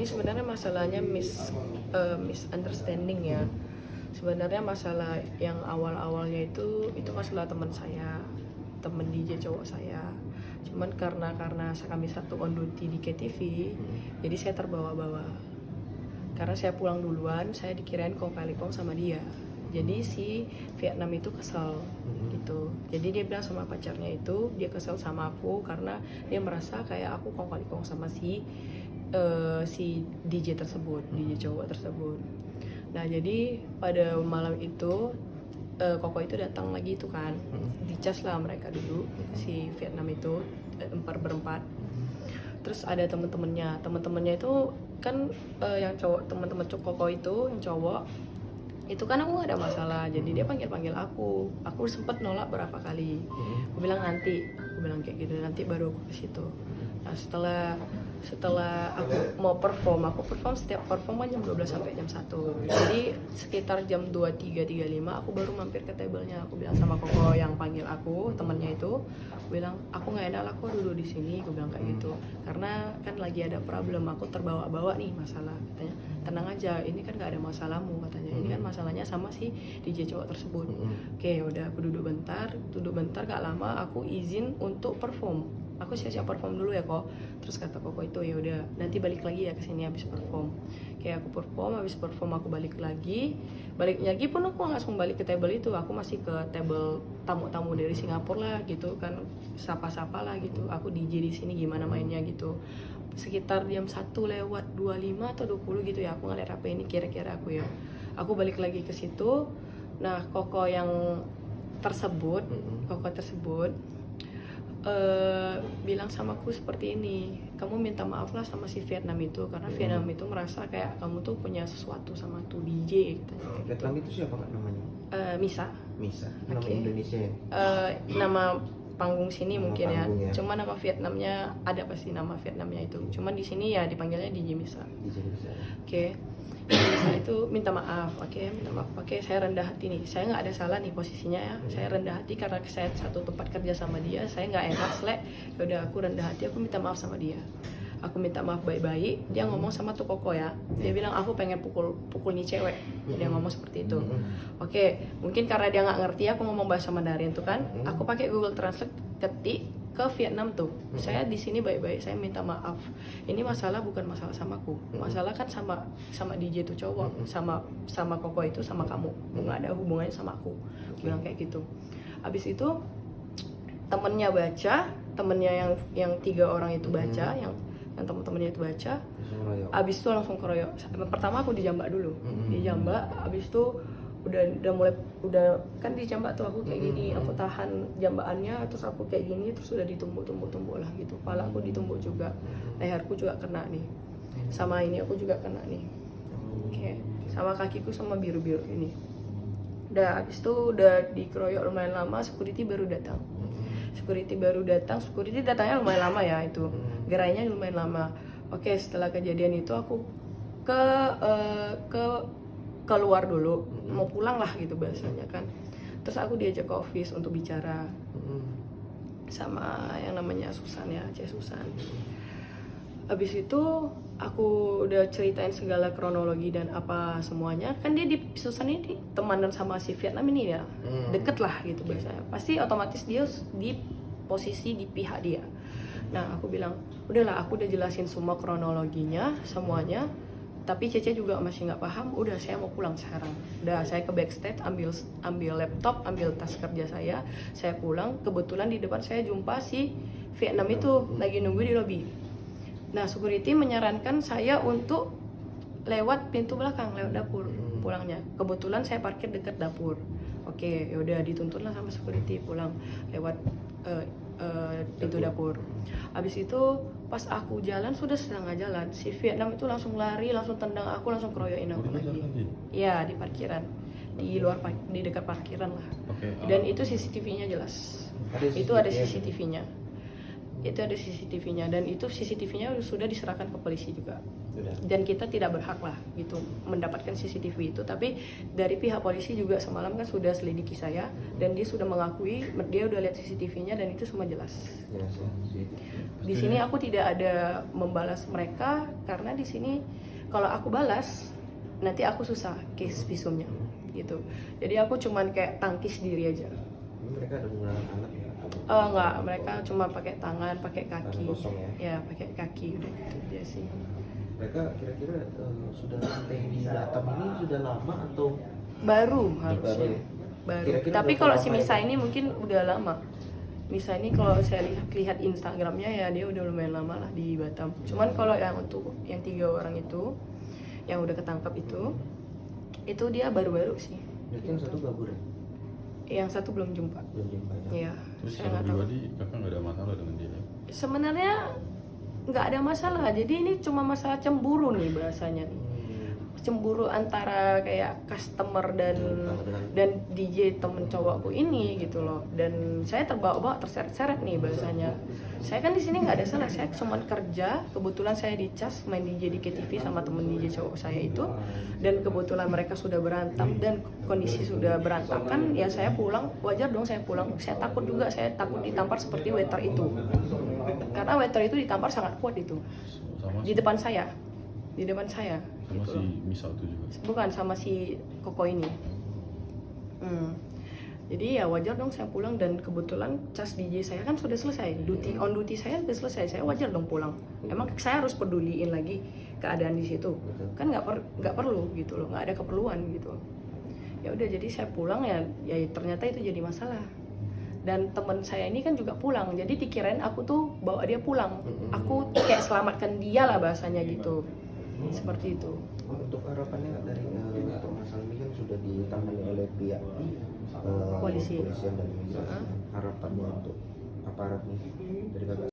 sebenarnya masalahnya misunderstanding ya. Sebenarnya masalah yang awalnya itu masalah teman saya, temen DJ cowok saya. Cuman karena kami satu on duty di KTV, jadi saya terbawa-bawa. Karena saya pulang duluan, saya dikirain kong kali kong sama dia. Jadi si Vietnam itu kesel gitu. Jadi dia bilang sama pacarnya itu, dia kesel sama aku karena dia merasa kayak aku kong kali kong sama si DJ tersebut, DJ cowok tersebut. Nah jadi pada malam itu Koko itu datang lagi itu kan, dicas lah mereka dulu si Vietnam itu berempat. Terus ada temen-temennya itu kan yang cowok, teman-teman Koko itu yang cowok itu kan aku gak ada masalah, jadi dia panggil aku sempet nolak berapa kali. Aku bilang nanti, aku bilang kayak gitu, nanti baru aku ke situ. Nah setelah aku mau perform, setiap perform kan jam 12 sampai jam 1. Jadi sekitar jam 23.35 aku baru mampir ke tablenya. Aku bilang sama Koko yang panggil aku, temennya itu, aku bilang aku nggak enak aku duduk di sini, aku bilang kayak gitu. Karena kan lagi ada problem, aku terbawa-bawa nih masalah. Katanya tenang aja, ini kan nggak ada masalahmu katanya. Ini kan masalahnya sama si DJ cowok tersebut. Oke, udah aku duduk bentar, gak lama aku izin untuk perform. Aku siap-siap perform dulu ya kok. Terus kata Koko itu ya udah nanti balik lagi ya ke sini habis perform. Kayak aku perform, habis perform aku balik lagi pun aku nggak langsung balik ke table itu, aku masih ke table tamu-tamu dari Singapura lah gitu kan, sapa-sapa lah gitu. Aku DJ di sini gimana mainnya gitu. Sekitar jam 1:25 atau 20 gitu ya, aku ngeliat HP ini kira-kira aku ya. Aku balik lagi ke situ. Nah Koko tersebut bilang sama aku seperti ini, kamu minta maaf lah sama si Vietnam itu karena Vietnam itu merasa kayak kamu tuh punya sesuatu sama tuh DJ katanya. Vietnam itu siapa kak namanya? Misa. Nama Indonesia ya? Nama panggung sini nama mungkin panggung ya. Cuma nama Vietnamnya ada pasti nama Vietnamnya itu. Cuman di sini ya dipanggilnya DJ Misa. Oke. Misa itu minta maaf, minta maaf. Saya rendah hati nih. Saya nggak ada salah nih posisinya ya. Saya rendah hati karena saya satu tempat kerja sama dia. Saya nggak enak, yaudah aku rendah hati. Aku minta maaf sama dia. Aku minta maaf baik-baik. Dia ngomong sama tuh Koko ya. Dia bilang aku pengen pukul nih cewek. Dia ngomong seperti itu. Oke, mungkin karena dia nggak ngerti aku ngomong bahasa Mandarin tuh kan. Aku pakai Google Translate ketik ke Vietnam tuh. Saya di sini baik-baik, saya minta maaf. Ini masalah bukan masalah sama aku. Masalah kan sama DJ tuh cowok, sama Koko itu sama kamu. Nggak ada hubungannya sama aku. Bilang kayak gitu. Habis itu temennya yang 3 orang itu baca, yang temen-temennya itu baca. Habis itu langsung keroyok. Pertama aku dijambak dulu. Dijambak, habis itu udah kan dijambak tuh aku kayak gini, aku tahan jambaannya, terus aku kayak gini, terus udah ditumbuk lah gitu. Kepala aku ditumbuk juga, leherku juga kena nih, sama ini aku juga kena nih, sama kakiku sama biru-biru ini. Udah habis itu udah dikeroyok lumayan lama, security datangnya lumayan lama ya, itu gerainya lumayan lama. Oke, setelah kejadian itu aku keluar dulu, mau pulang lah gitu bahasanya kan. Terus aku diajak ke office untuk bicara sama yang namanya Susan ya, Susan. Habis itu aku udah ceritain segala kronologi dan apa semuanya. Kan dia Susan ini temanan sama si Vietnam ini ya, deket lah gitu bahasanya. Pasti otomatis dia di posisi di pihak dia. Nah aku bilang, udahlah aku udah jelasin semua kronologinya semuanya. Tapi Cece juga masih nggak paham. Udah saya mau pulang sekarang. Udah saya ke backstage ambil laptop, ambil tas kerja saya pulang. Kebetulan di depan saya jumpa si Vietnam itu lagi nunggu di lobi. Nah security menyarankan saya untuk lewat pintu belakang, lewat dapur pulangnya. Kebetulan saya parkir dekat dapur. Oke, yaudah dituntun lah sama security pulang lewat pintu dapur. Habis itu pas aku jalan, sudah setengah jalan, si Vietnam itu langsung lari, langsung tendang aku, langsung keroyokin aku lagi. Iya, di parkiran, di dekat parkiran lah. Dan itu CCTV-nya jelas. Itu ada CCTV-nya. Dan itu CCTV-nya sudah diserahkan ke polisi juga. Dan kita tidak berhak lah gitu mendapatkan CCTV itu, tapi dari pihak polisi juga semalam kan sudah selidiki saya dan dia sudah mengakui dia udah lihat CCTV-nya dan itu semua jelas. Di sini aku tidak ada membalas mereka karena di sini kalau aku balas nanti aku susah case visumnya gitu. Jadi aku cuman kayak tangkis diri aja. Ini mereka ada menggunakan alat ya? Enggak, mereka cuma pakai tangan, pakai kaki. Tangan kosong ya? Pakai kaki udah gitu dia sih. Mereka kira-kira sudah stay di Batam ini sudah lama atau Baru baru harusnya. ya? Baru. Kira-kira Tapi berapa kalau lama si Misa ya? ini mungkin udah lama. Misa ini kalau saya lihat Instagramnya ya dia udah lumayan lama lah di Batam. Cuman kalau yang untuk yang 3 orang itu yang udah ketangkap itu dia baru-baru sih. Berarti yang satu kabur ya? Yang satu belum jumpa. Belum jumpa ya? Iya, Terus saya secara nggak tahu. pribadi kakak nggak ada masalah dengan dia? Sebenarnya nggak ada masalah. Jadi ini cuma masalah cemburu nih bahasanya nih. Cemburu antara kayak customer dan DJ temen cowokku ini gitu loh. Dan saya terbawa-bawa terseret-seret nih bahasanya. Saya kan di sini nggak ada salah, saya cuma kerja. Kebetulan saya dicas main DJ di KTV sama temen DJ cowok saya itu. Dan kebetulan mereka sudah berantem dan kondisi sudah berantakan. Ya saya pulang, wajar dong saya pulang. Saya takut juga, saya takut ditampar seperti waiter itu. Karena waiter itu ditampar sangat kuat itu Sama di depan saya. Di depan saya sama gitu si loh. Misa itu juga. Bukan sama si Koko ini. Jadi ya wajar dong saya pulang dan kebetulan cas DJ saya kan sudah selesai. On duty saya sudah selesai. Saya wajar dong pulang. Emang saya harus peduliin lagi keadaan di situ. Kan nggak perlu gitu loh, nggak ada keperluan gitu. Ya udah jadi saya pulang ya ternyata itu jadi masalah. Dan teman saya ini kan juga pulang. Jadi dikirain aku tuh bawa dia pulang. Aku kayak selamatkan dia lah bahasanya gitu. Seperti itu. Untuk harapannya dari untuk masalah ini kan sudah ditangani oleh pihak Polisi. kepolisian dan harapannya untuk aparat nih dari kakak